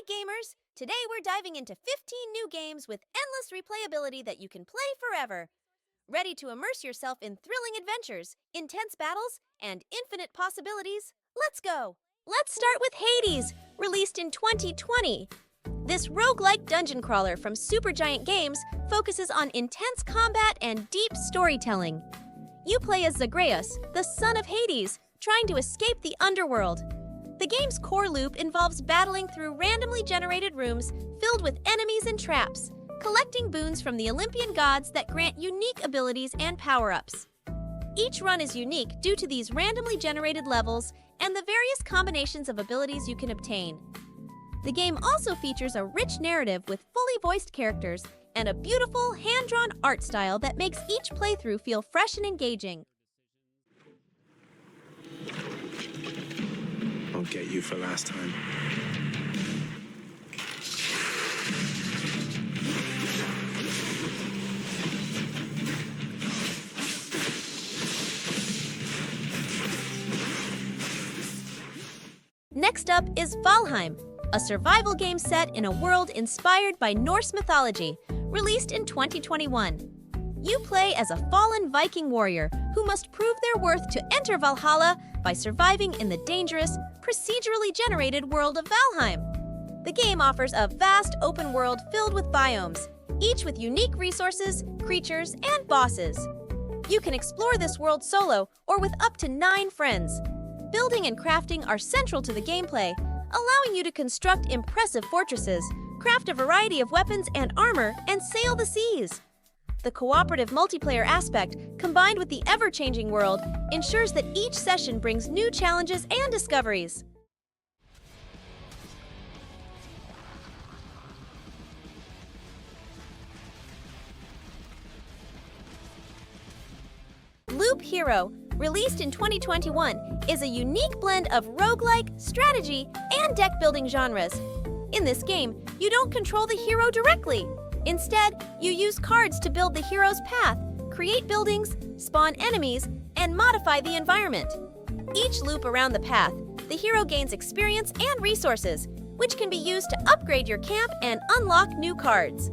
gamers! Today we're diving into 15 new games with endless replayability that you can play forever. Ready to immerse yourself in thrilling adventures, intense battles, and infinite possibilities? Let's go! Let's start with Hades, released in 2020. This roguelike dungeon crawler from Supergiant Games focuses on intense combat and deep storytelling. You play as Zagreus, the son of Hades, trying to escape the underworld. The game's core loop involves battling through randomly generated rooms filled with enemies and traps, collecting boons from the Olympian gods that grant unique abilities and power-ups. Each run is unique due to these randomly generated levels and the various combinations of abilities you can obtain. The game also features a rich narrative with fully voiced characters and a beautiful, hand-drawn art style that makes each playthrough feel fresh and engaging. I'll get you for last time. Next up is Valheim, a survival game set in a world inspired by Norse mythology, released in 2021. You play as a fallen Viking warrior who must prove their worth to enter Valhalla by surviving in the dangerous, procedurally generated world of Valheim. The game offers a vast open world filled with biomes, each with unique resources, creatures, and bosses. You can explore this world solo or with up to 9 friends. Building and crafting are central to the gameplay, allowing you to construct impressive fortresses, craft a variety of weapons and armor, and sail the seas. The cooperative multiplayer aspect, combined with the ever-changing world, ensures that each session brings new challenges and discoveries. Loop Hero, released in 2021, is a unique blend of roguelike, strategy, and deck-building genres. In this game, you don't control the hero directly. Instead, you use cards to build the hero's path, create buildings, spawn enemies, and modify the environment. Each loop around the path, the hero gains experience and resources, which can be used to upgrade your camp and unlock new cards.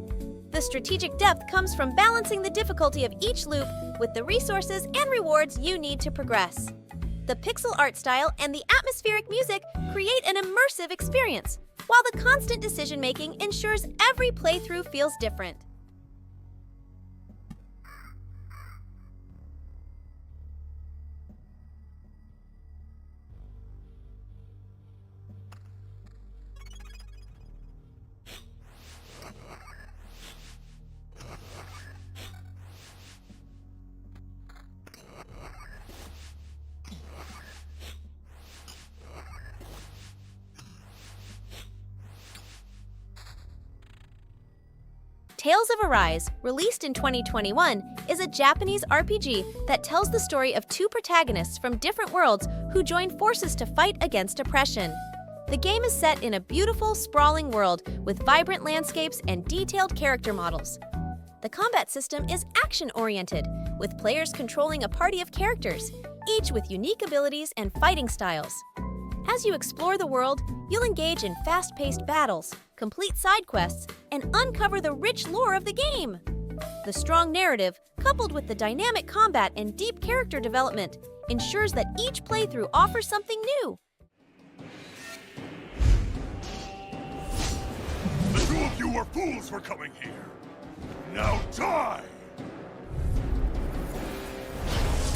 The strategic depth comes from balancing the difficulty of each loop with the resources and rewards you need to progress. The pixel art style and the atmospheric music create an immersive experience, while the constant decision-making ensures every playthrough feels different. Tales of Arise, released in 2021, is a Japanese RPG that tells the story of 2 protagonists from different worlds who join forces to fight against oppression. The game is set in a beautiful, sprawling world with vibrant landscapes and detailed character models. The combat system is action-oriented, with players controlling a party of characters, each with unique abilities and fighting styles. As you explore the world, you'll engage in fast-paced battles, complete side quests, and uncover the rich lore of the game. The strong narrative, coupled with the dynamic combat and deep character development, ensures that each playthrough offers something new. The 2 of you were fools for coming here. Now die!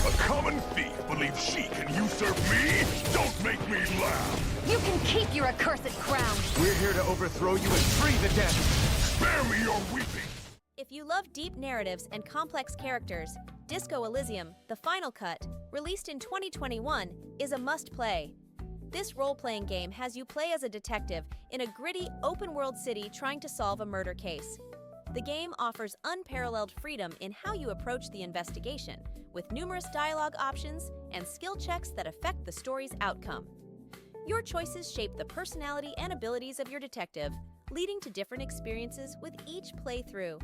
A common thief believes she can usurp me? Don't make me laugh! You can keep your accursed crown! We're here to overthrow you and free the dead! Spare me your weeping! If you love deep narratives and complex characters, Disco Elysium, The Final Cut, released in 2021, is a must-play. This role-playing game has you play as a detective in a gritty, open-world city trying to solve a murder case. The game offers unparalleled freedom in how you approach the investigation, with numerous dialogue options and skill checks that affect the story's outcome. Your choices shape the personality and abilities of your detective, leading to different experiences with each playthrough.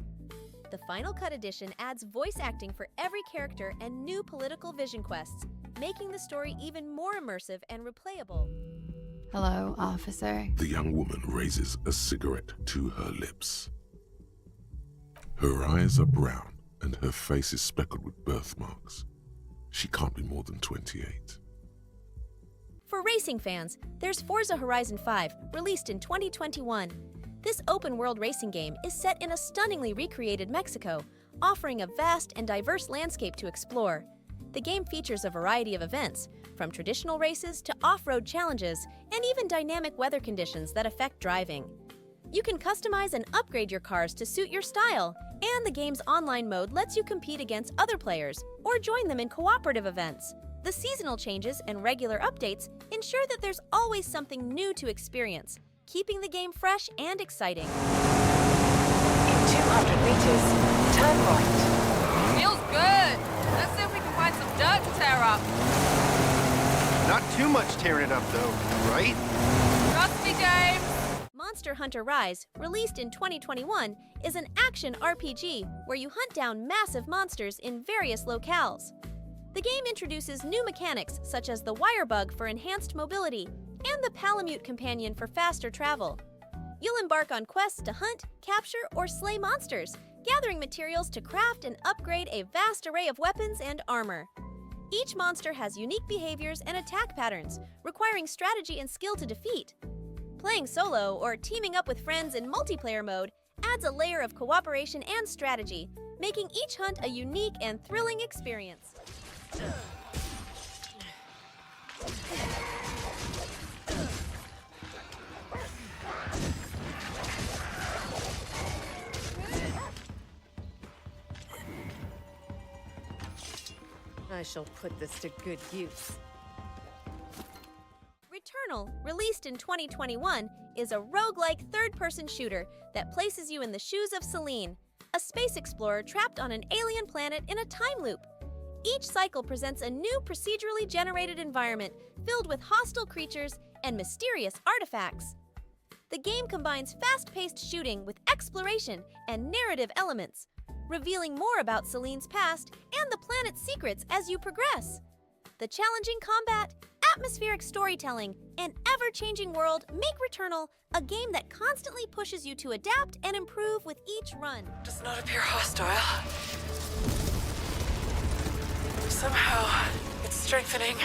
The Final Cut Edition adds voice acting for every character and new political vision quests, making the story even more immersive and replayable. Hello, officer. The young woman raises a cigarette to her lips. Her eyes are brown and her face is speckled with birthmarks. She can't be more than 28. For racing fans, there's Forza Horizon 5, released in 2021. This open-world racing game is set in a stunningly recreated Mexico, offering a vast and diverse landscape to explore. The game features a variety of events, from traditional races to off-road challenges, and even dynamic weather conditions that affect driving. You can customize and upgrade your cars to suit your style, and the game's online mode lets you compete against other players or join them in cooperative events. The seasonal changes and regular updates ensure that there's always something new to experience, keeping the game fresh and exciting. In 200 meters, turn right. Feels good. Let's see if we can find some dirt to tear up. Not too much tearing it up, though, right? Trust me, James. Monster Hunter Rise, released in 2021, is an action RPG where you hunt down massive monsters in various locales. The game introduces new mechanics such as the wire bug for enhanced mobility and the Palamute companion for faster travel. You'll embark on quests to hunt, capture, or slay monsters, gathering materials to craft and upgrade a vast array of weapons and armor. Each monster has unique behaviors and attack patterns, requiring strategy and skill to defeat. Playing solo or teaming up with friends in multiplayer mode adds a layer of cooperation and strategy, making each hunt a unique and thrilling experience. I shall put this to good use. Returnal, released in 2021, is a roguelike third-person shooter that places you in the shoes of Celine, a space explorer trapped on an alien planet in a time loop. Each cycle presents a new procedurally generated environment filled with hostile creatures and mysterious artifacts. The game combines fast-paced shooting with exploration and narrative elements, revealing more about Celine's past and the planet's secrets as you progress. The challenging combat, atmospheric storytelling, and ever-changing world make Returnal a game that constantly pushes you to adapt and improve with each run. Does not appear hostile. Somehow, it's strengthening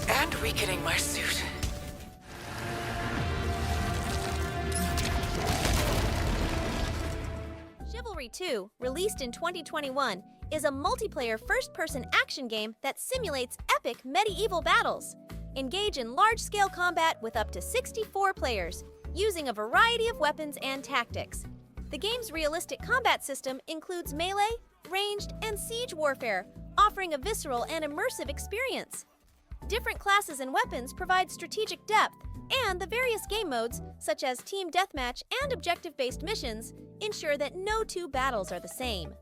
and weakening my suit. Chivalry 2, released in 2021, is a multiplayer first-person action game that simulates epic medieval battles. Engage in large-scale combat with up to 64 players, using a variety of weapons and tactics. The game's realistic combat system includes melee, ranged, and siege warfare, offering a visceral and immersive experience. Different classes and weapons provide strategic depth, and the various game modes, such as team deathmatch and objective-based missions, ensure that no two battles are the same.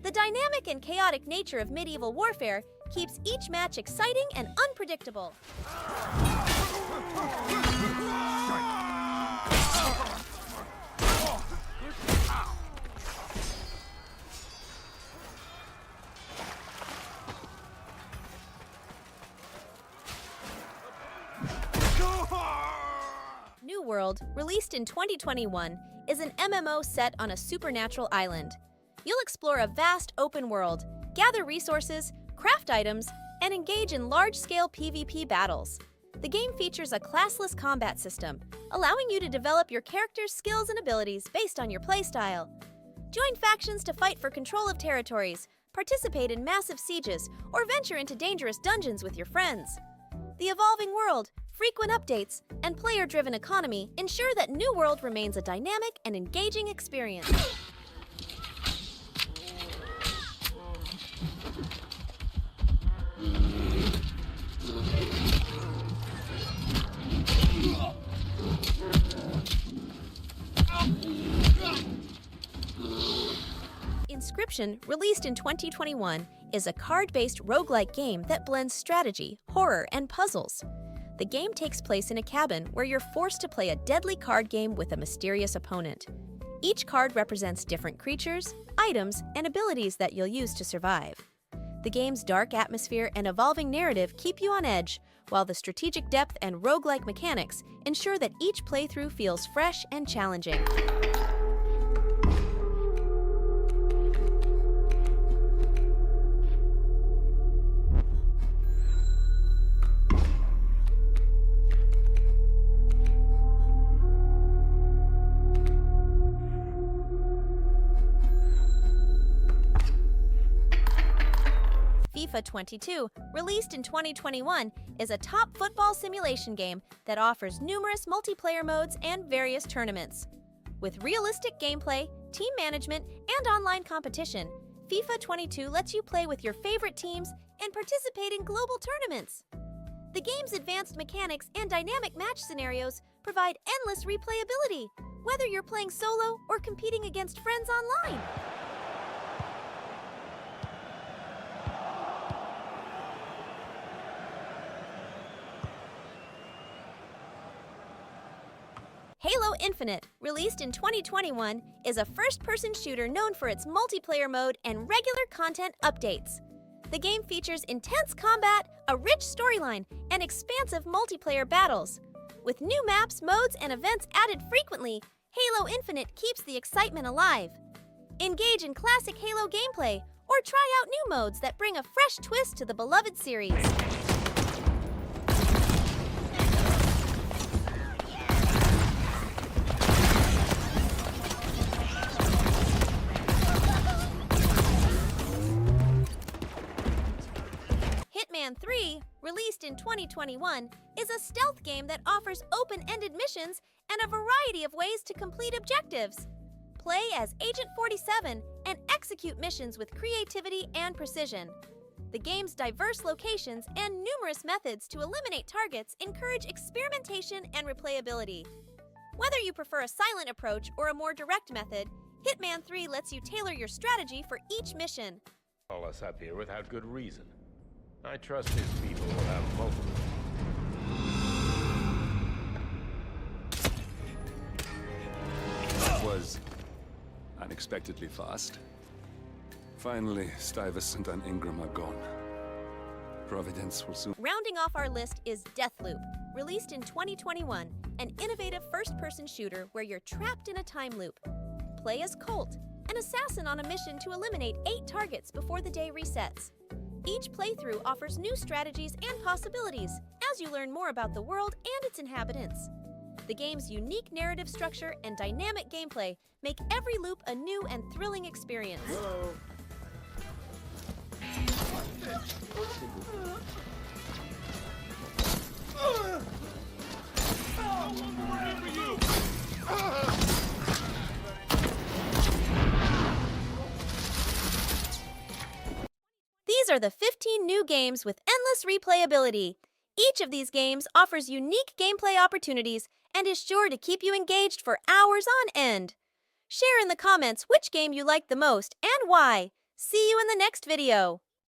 The dynamic and chaotic nature of medieval warfare keeps each match exciting and unpredictable. New World, released in 2021, is an MMO set on a supernatural island. You'll explore a vast open world, gather resources, craft items, and engage in large-scale PvP battles. The game features a classless combat system, allowing you to develop your character's skills and abilities based on your playstyle. Join factions to fight for control of territories, participate in massive sieges, or venture into dangerous dungeons with your friends. The evolving world, frequent updates, and player-driven economy ensure that New World remains a dynamic and engaging experience. Inscryption, released in 2021, is a card-based roguelike game that blends strategy, horror, and puzzles. The game takes place in a cabin where you're forced to play a deadly card game with a mysterious opponent. Each card represents different creatures, items, and abilities that you'll use to survive. The game's dark atmosphere and evolving narrative keep you on edge, while the strategic depth and roguelike mechanics ensure that each playthrough feels fresh and challenging. FIFA 22, released in 2021, is a top football simulation game that offers numerous multiplayer modes and various tournaments. With realistic gameplay, team management, and online competition, FIFA 22 lets you play with your favorite teams and participate in global tournaments. The game's advanced mechanics and dynamic match scenarios provide endless replayability, whether you're playing solo or competing against friends online. Halo Infinite, released in 2021, is a first-person shooter known for its multiplayer mode and regular content updates. The game features intense combat, a rich storyline, and expansive multiplayer battles. With new maps, modes, and events added frequently, Halo Infinite keeps the excitement alive. Engage in classic Halo gameplay, or try out new modes that bring a fresh twist to the beloved series. Hitman 3, released in 2021, is a stealth game that offers open-ended missions and a variety of ways to complete objectives. Play as Agent 47 and execute missions with creativity and precision. The game's diverse locations and numerous methods to eliminate targets encourage experimentation and replayability. Whether you prefer a silent approach or a more direct method, Hitman 3 lets you tailor your strategy for each mission. Call us up here without good reason. I trust his people will have multiple. That was unexpectedly fast. Finally, Stuyvesant and Ingram are gone. Providence will soon... Rounding off our list is Deathloop, released in 2021, an innovative first-person shooter where you're trapped in a time loop. Play as Colt, an assassin on a mission to eliminate 8 targets before the day resets. Each playthrough offers new strategies and possibilities as you learn more about the world and its inhabitants. The game's unique narrative structure and dynamic gameplay make every loop a new and thrilling experience. These are the 15 new games with endless replayability. Each of these games offers unique gameplay opportunities and is sure to keep you engaged for hours on end. Share in the comments which game you liked the most and why. See you in the next video.